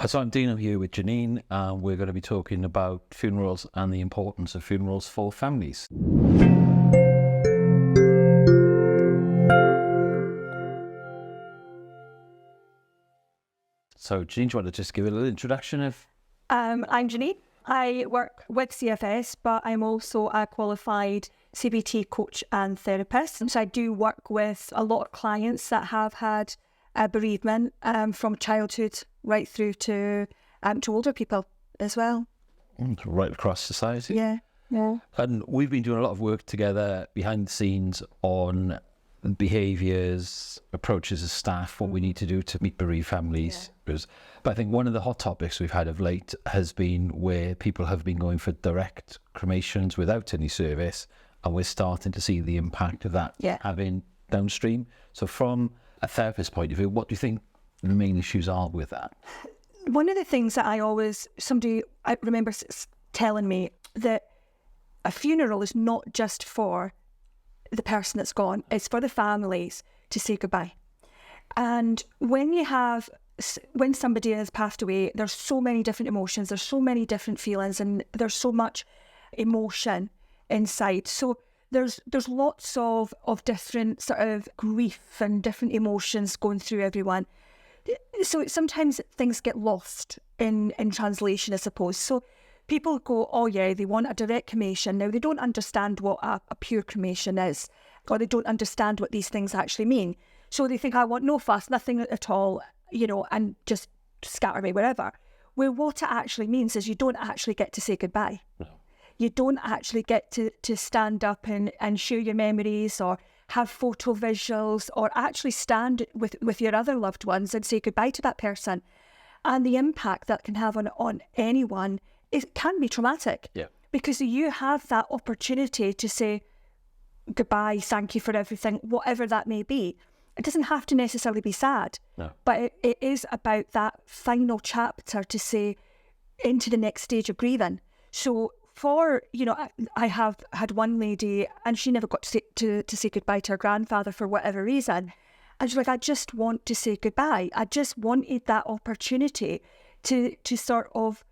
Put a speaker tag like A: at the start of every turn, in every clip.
A: So I'm Dean, I'm here with Janine, and we're going to be talking about funerals and the importance of funerals for families. So Janine, do you want to just give a little introduction of...
B: I'm Janine. I work with CFS, but I'm also a qualified CBT coach and therapist. So I do work with a lot of clients that have had a bereavement from childhood right through to older people as well.
A: Right across society.
B: Yeah.
A: And we've been doing a lot of work together behind the scenes on behaviours, approaches as staff, what we need to do to meet bereaved families. Yeah. But I think one of the hot topics we've had of late has been where people have been going for direct cremations without any service, and we're starting to see the impact of that having downstream. So from a therapist point of view, what do you think the main issues are with that?
B: One of the things that I remember telling me that a funeral is not just for the person that's gone, it's for the families to say goodbye. And when somebody has passed away, there's so many different emotions, there's so many different feelings, and there's so much emotion inside. So there's lots of different sort of grief and different emotions going through everyone. So sometimes things get lost in translation, I suppose. So people go, oh yeah, they want a direct cremation. Now they don't understand what a pure cremation is, or they don't understand what these things actually mean. So they think, I want no fuss, nothing at all, and just scatter me wherever. Where what it actually means is you don't actually get to say goodbye. No. You don't actually get to stand up and share your memories or have photo visuals or actually stand with your other loved ones and say goodbye to that person. And the impact that can have on anyone, it can be traumatic. Yeah. Because you have that opportunity to say goodbye, thank you for everything, whatever that may be. It doesn't have to necessarily be sad, but it is about that final chapter to say into the next stage of grieving. So I have had one lady and she never got to say goodbye to her grandfather for whatever reason. And she's like, I just want to say goodbye. I just wanted that opportunity to sort of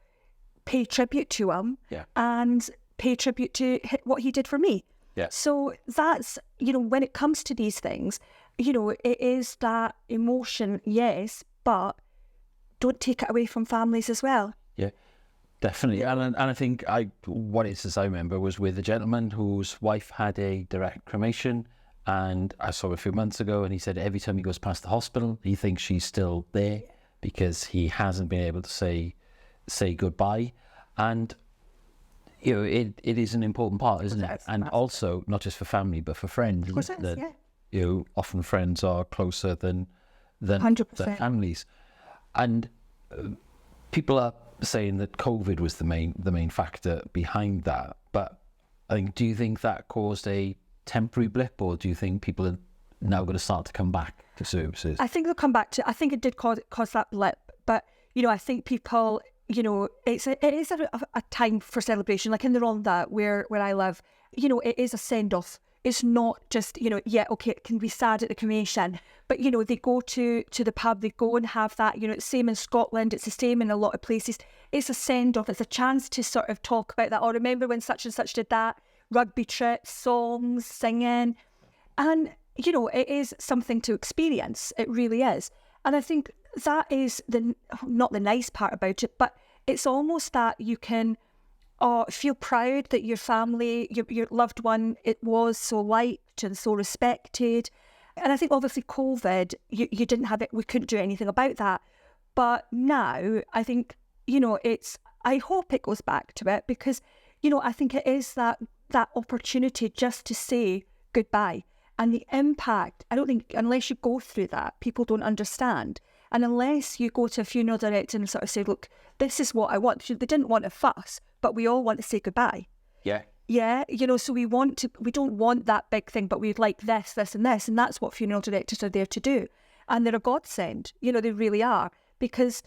B: pay tribute to him and pay tribute to what he did for me. Yeah. So that's, when it comes to these things, it is that emotion, yes, but don't take it away from families as well. Yeah.
A: Definitely, and I think what it is, as I remember, was with a gentleman whose wife had a direct cremation, and I saw him a few months ago, and he said every time he goes past the hospital, he thinks she's still there because he hasn't been able to say goodbye, and it is an important part, isn't it? And also not just for family but for friends. Of course it is, often friends are closer than 100%. Families, and people are saying that COVID was the main factor behind that, but I think, do you think that caused a temporary blip, or do you think people are now going to start to come back to services?
B: I think they'll come back to. I think it did cause that blip, but I think people, it is a time for celebration. Like in the Rhondda where I live, it is a send off. It's not just, it can be sad at the cremation, but, they go to the pub, they go and have that, it's the same in Scotland, it's the same in a lot of places. It's a send-off, it's a chance to sort of talk about that. Or remember when such and such did that, rugby trips, songs, singing. And, it is something to experience. It really is. And I think that is not the nice part about it, but it's almost that you can feel proud that your family, your loved one, it was so liked and so respected. And I think obviously COVID, you didn't have it, we couldn't do anything about that. But now I think, I hope it goes back to it because, I think it is that opportunity just to say goodbye. And the impact, I don't think, unless you go through that, people don't understand. And unless you go to a funeral director and sort of say, look, this is what I want. They didn't want a fuss, but we all want to say goodbye. Yeah. Yeah, so we don't want that big thing, but we'd like this, this and this. And that's what funeral directors are there to do. And they're a godsend, they really are, because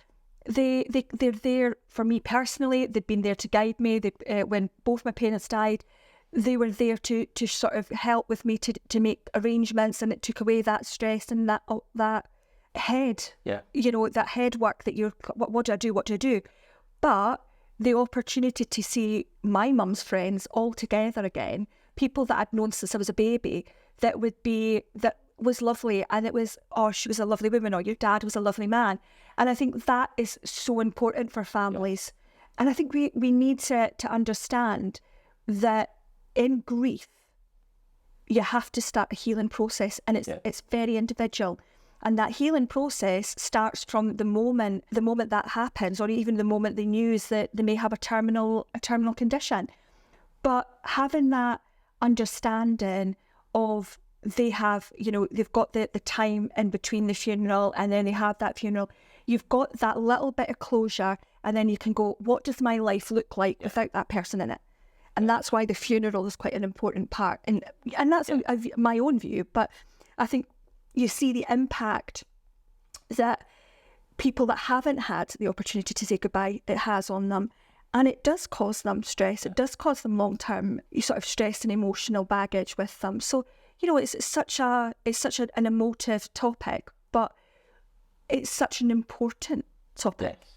B: they're there for me personally. They've been there to guide me. When both my parents died, they were there to sort of help with me to make arrangements, and it took away that stress and that head,
A: Yeah.
B: that head work that what do I do? What do I do? But the opportunity to see my mum's friends all together again, people that I'd known since I was a baby, that was lovely, and it was, oh, she was a lovely woman, or your dad was a lovely man. And I think that is so important for families. Yeah. And I think we need to understand that in grief, you have to start a healing process, and it's very individual. And that healing process starts from the moment that happens, or even the moment they news that they may have a terminal condition. But having that understanding of they've got the time in between the funeral, and then they have that funeral, you've got that little bit of closure, and then you can go, what does my life look like without that person in it? And that's why the funeral is quite an important part. And that's my own view, but I think you see the impact that people that haven't had the opportunity to say goodbye, it has on them. And it does cause them stress. It does cause them long-term sort of stress and emotional baggage with them. So, it's such an emotive topic, but it's such an important topic.
A: Yes.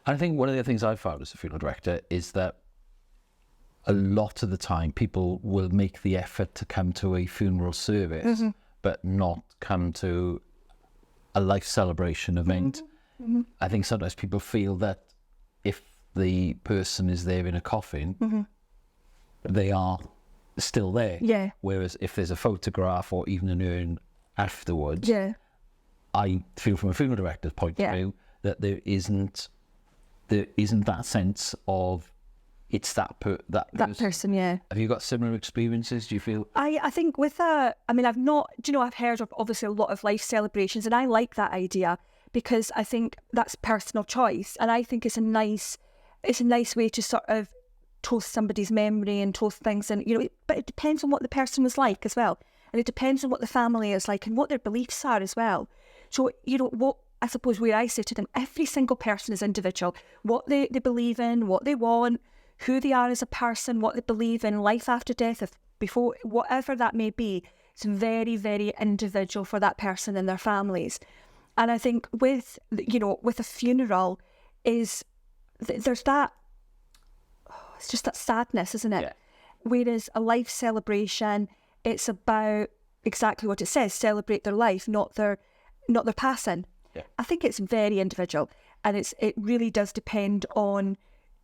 A: I think one of the things I've found as a funeral director is that a lot of the time people will make the effort to come to a funeral service, but not come to a life celebration event. Mm-hmm. I think sometimes people feel that if the person is there in a coffin, they are still there.
B: Yeah.
A: Whereas if there's a photograph or even an urn afterwards, I feel from a funeral director's point of view that there isn't that sense of it's that person. Yeah. Have you got similar experiences? Do you feel?
B: I think I've heard of obviously a lot of life celebrations, and I like that idea because I think that's personal choice, and I think it's a nice way to sort of toast somebody's memory and toast things, and but it depends on what the person was like as well, and it depends on what the family is like and what their beliefs are as well. So what I suppose where I say to them, every single person is individual. What they believe in, what they want, who they are as a person, what they believe in, life after death, before, whatever that may be, it's very, very individual for that person and their families. And I think with a funeral there's that, it's just that sadness, isn't it? Yeah. Whereas a life celebration, it's about exactly what it says, celebrate their life, not their passing. Yeah. I think it's very individual, and it really does depend on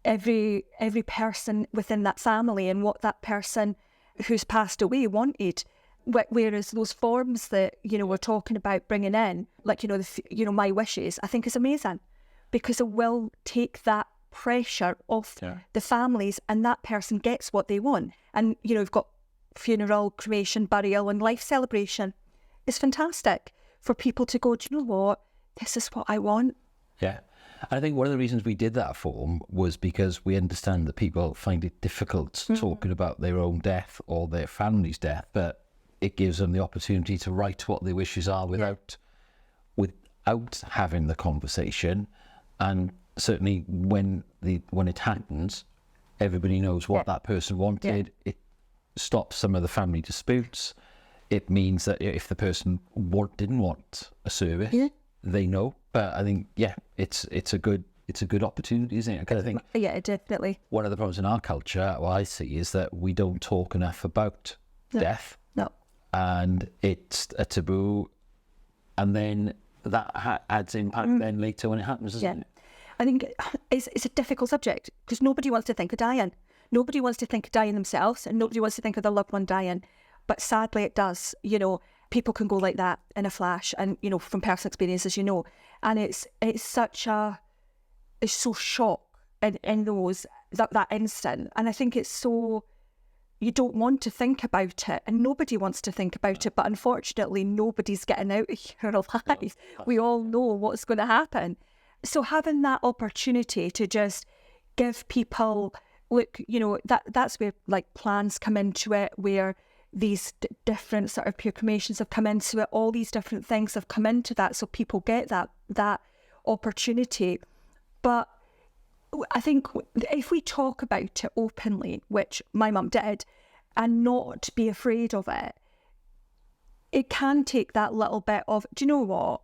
B: every person within that family and what that person who's passed away wanted. Whereas those forms that we're talking about bringing in, like my wishes, I think is amazing, because it will take that pressure off the families, and that person gets what they want. And we've got funeral, cremation, burial, and life celebration. It's fantastic for people to go, do you know what, this is what I want.
A: Yeah. I think one of the reasons we did that form was because we understand that people find it difficult talking about their own death or their family's death, but it gives them the opportunity to write what their wishes are without having the conversation. And certainly when it happens, everybody knows what that person wanted. Yeah. It stops some of the family disputes. It means that if the person didn't want a service, they know. But I think, it's a good opportunity, isn't it? Because I think,
B: definitely.
A: One of the problems in our culture, what I see, is that we don't talk enough about death.
B: No.
A: And it's a taboo, and then that adds impact then later when it happens, doesn't it?
B: I think it's a difficult subject because nobody wants to think of dying. Nobody wants to think of dying themselves, and nobody wants to think of their loved one dying. But sadly, it does. People can go like that in a flash, and from personal experiences, and it's so shock in those that instant. And I think it's so, you don't want to think about it, and nobody wants to think about it. But unfortunately, nobody's getting out of here alive. We all know what's going to happen. So having that opportunity to just give people, look, that's where like plans come into it, where these different sort of pure cremations have come into it, all these different things have come into that, so people get that opportunity. But I think if we talk about it openly, which my mum did, and not be afraid of it, it can take that little bit of, do you know what,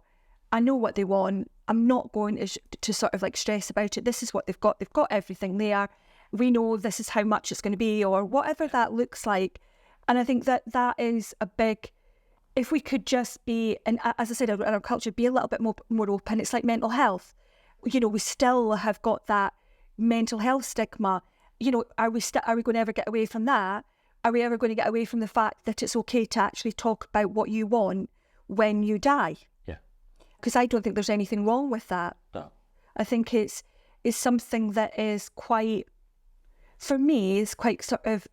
B: I know what they want. I'm not going to sort of like stress about it. This is what they've got. They've got everything there. We know this is how much it's going to be, or whatever that looks like. And I think that is a big, if we could just be, and as I said, in our culture, be a little bit more open. It's like mental health. You know, we still have got that mental health stigma. You know, are we going to ever get away from that? Are we ever going to get away from the fact that it's okay to actually talk about what you want when you die?
A: Yeah.
B: Because I don't think there's anything wrong with that.
A: No.
B: I think it's something that is quite, for me, is quite sort of,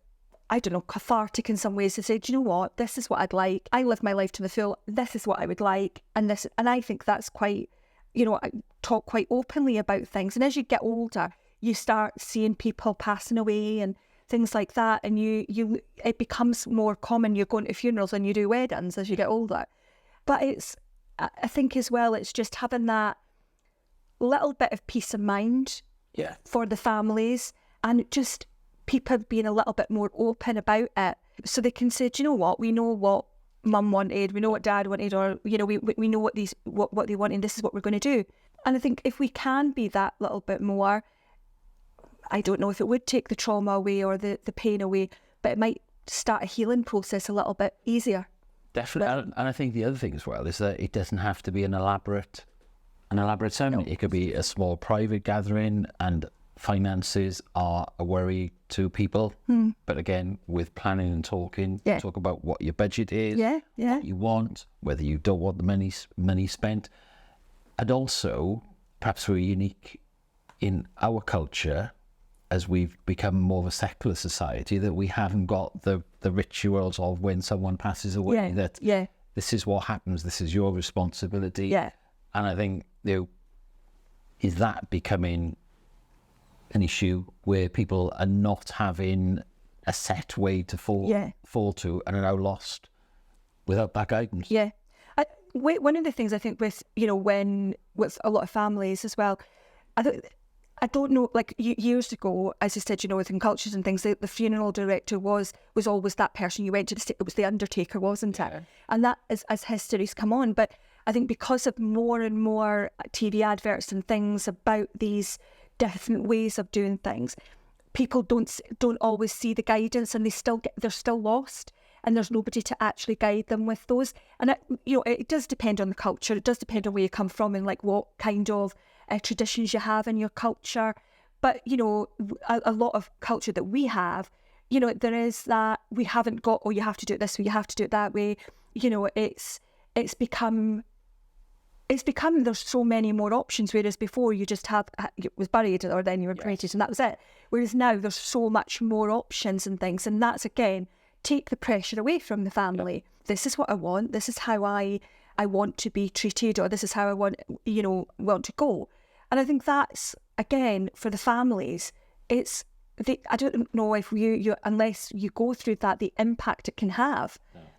B: I don't know, cathartic in some ways to say, do you know what, this is what I'd like. I live my life to the full. This is what I would like. And I think that's quite, you know, I talk quite openly about things. And as you get older, you start seeing people passing away and things like that. And it becomes more common. You're going to funerals and you do weddings as you get older. But I think as well, it's just having that little bit of peace of mind for the families, and just people being a little bit more open about it, so they can say, do you know what, we know what mum wanted, we know what dad wanted, or, you know, we know what they want, and this is what we're going to do. And I think if we can be that little bit more, I don't know if it would take the trauma away or the pain away, but it might start a healing process a little bit easier.
A: Definitely. And I think the other thing as well is that it doesn't have to be an elaborate ceremony. No. It could be a small private gathering, and finances are a worry to people. But again, with planning and talking, talk about what your budget is, what you want, whether you don't want the money spent. And also, perhaps we're unique in our culture, as we've become more of a secular society, that we haven't got the rituals of when someone passes away, this is what happens, this is your responsibility. And I think, you know, is that becoming an issue where people are not having a set way to fall to, and are now lost without that guidance? One
B: of the things I think with, you know, with a lot of families as well, I don't know, like years ago, as you said, you know, within cultures and things, the funeral director was always that person you went to. It was the undertaker, wasn't it? And that is, as history's come on. But I think because of more and more TV adverts and things about these different ways of doing things, people don't always see the guidance, and they're still lost, and there's nobody to actually guide them with those. And it does depend on the culture. It does depend on where you come from and like what kind of traditions you have in your culture. But, you know, a lot of culture that we have, you know, there is that we haven't got, oh, you have to do it this way, you have to do it that way. You know, it's become, there's so many more options, whereas before you just it was buried, or then you were cremated, and that was it. Whereas now there's so much more options and things, and that's, again, take the pressure away from the family. This is what I want, this is how I want to be treated, or this is how I want to go. And I think that's, again, for the families, I don't know if you unless you go through that, the impact it can have,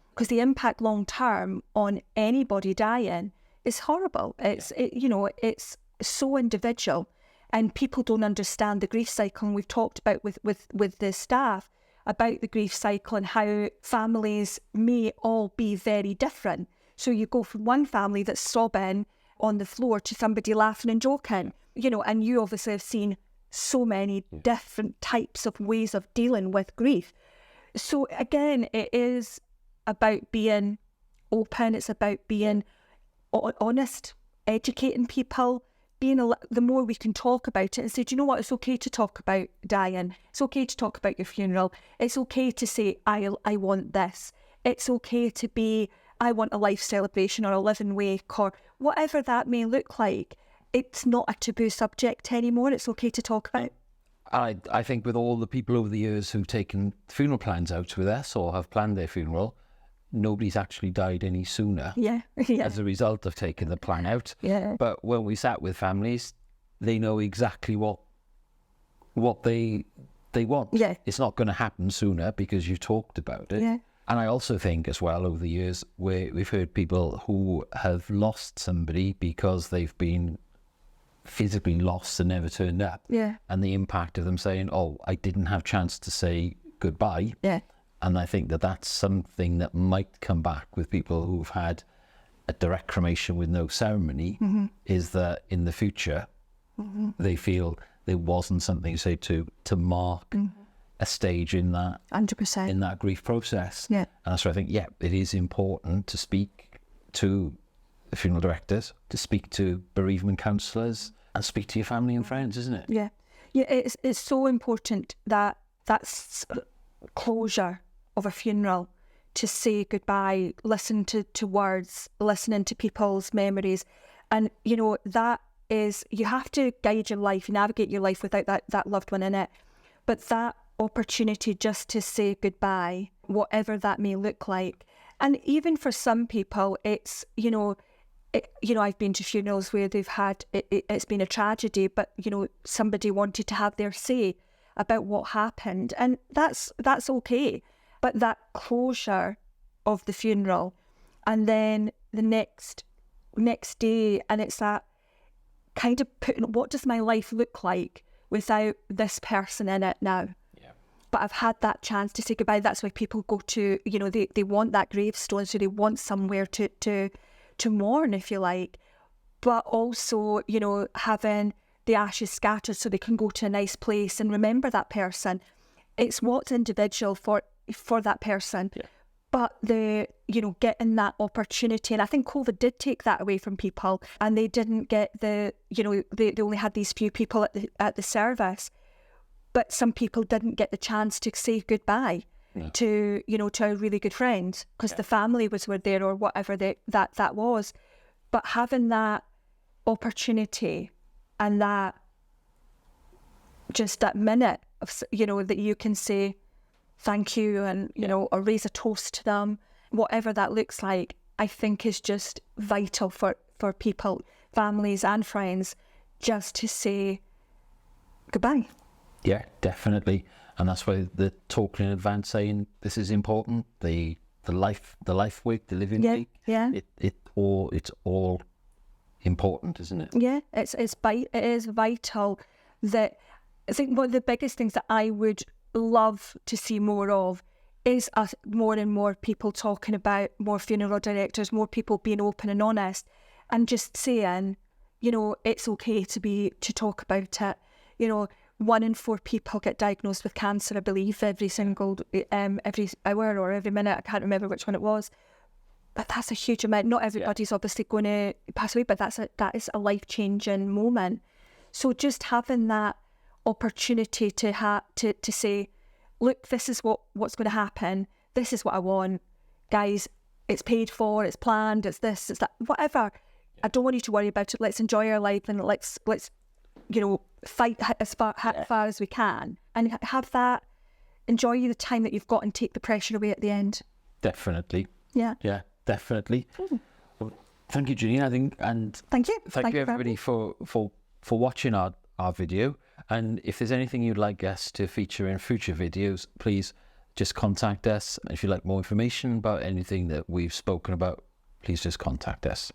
B: because the impact long term on anybody dying is horrible. It's so individual, and people don't understand the grief cycle. And we've talked about with the staff about the grief cycle and how families may all be very different. So you go from one family that's sobbing on the floor to somebody laughing and joking, you know, and you obviously have seen so many different types of ways of dealing with grief. So again, it is about being open. It's about being honest, educating people, the more we can talk about it and say, do you know what, it's okay to talk about dying. It's okay to talk about your funeral. It's okay to say, I want this. It's okay to be, I want a life celebration or a living wake or whatever that may look like. It's not a taboo subject anymore. It's okay to talk about.
A: I think with all the people over the years who've taken funeral plans out with us or have planned their funeral, nobody's actually died any sooner as a result of taking the plan out. But when we sat with families, they know exactly what they want. It's not going to happen sooner because you talked about it. And I also think as well, over the years, we've heard people who have lost somebody because they've been physically lost and never turned up. And the impact of them saying, oh, I didn't have a chance to say goodbye. And I think that that's something that might come back with people who've had a direct cremation with no ceremony is that in the future they feel there wasn't something, say, to mark a stage in that
B: 100%.
A: in that grief process.
B: Yeah.
A: And that's why I think, it is important to speak to the funeral directors, to speak to bereavement counsellors, and speak to your family and friends, isn't it?
B: Yeah. Yeah, it's so important that that's closure of a funeral, to say goodbye, listen to words, listening to people's memories. And, that is, you have to guide your life, navigate your life without that loved one in it. But that opportunity just to say goodbye, whatever that may look like. And even for some people, it's, I've been to funerals where they've had, it's been a tragedy, but, somebody wanted to have their say about what happened. And that's okay. But that closure of the funeral, and then the next day, and it's that kind of putting, what does my life look like without this person in it now? Yeah. But I've had that chance to say goodbye. That's why people go to, they want that gravestone, so they want somewhere to mourn, if you like. But also, having the ashes scattered so they can go to a nice place and remember that person. It's what's individual for that person. Yeah. But getting that opportunity, and I think COVID did take that away from people, and they didn't get they only had these few people at the service, but some people didn't get the chance to say goodbye to a really good friend because the family were there or whatever that was. But having that opportunity and that just that minute of that you can say thank you and or raise a toast to them, whatever that looks like, I think is just vital for people, families and friends, just to say goodbye.
A: Yeah, definitely. And that's why the talking in advance, saying this is important, the life week, the living week.
B: Yeah.
A: It's all important, isn't it?
B: Yeah, it is vital. That I think one of the biggest things that I would love to see more of is more and more people talking about, more funeral directors, more people being open and honest, and just saying, it's okay to talk about it. 1 in 4 people get diagnosed with cancer, I believe, every hour or every minute. I can't remember which one it was, but that's a huge amount. Not everybody's obviously going to pass away, but that is a life-changing moment. So just having that opportunity to say, look, this is what's going to happen. This is what I want, guys. It's paid for. It's planned. It's this. It's that. Whatever. I don't want you to worry about it. Let's enjoy our life and let's fight as far as we can and have that. Enjoy the time that you've got and take the pressure away at the end.
A: Definitely.
B: Yeah.
A: Yeah. Definitely. Well, thank you, Janine. I think, and
B: thank you.
A: Thank you everybody for watching our video. And if there's anything you'd like us to feature in future videos, please just contact us. If you'd like more information about anything that we've spoken about, please just contact us.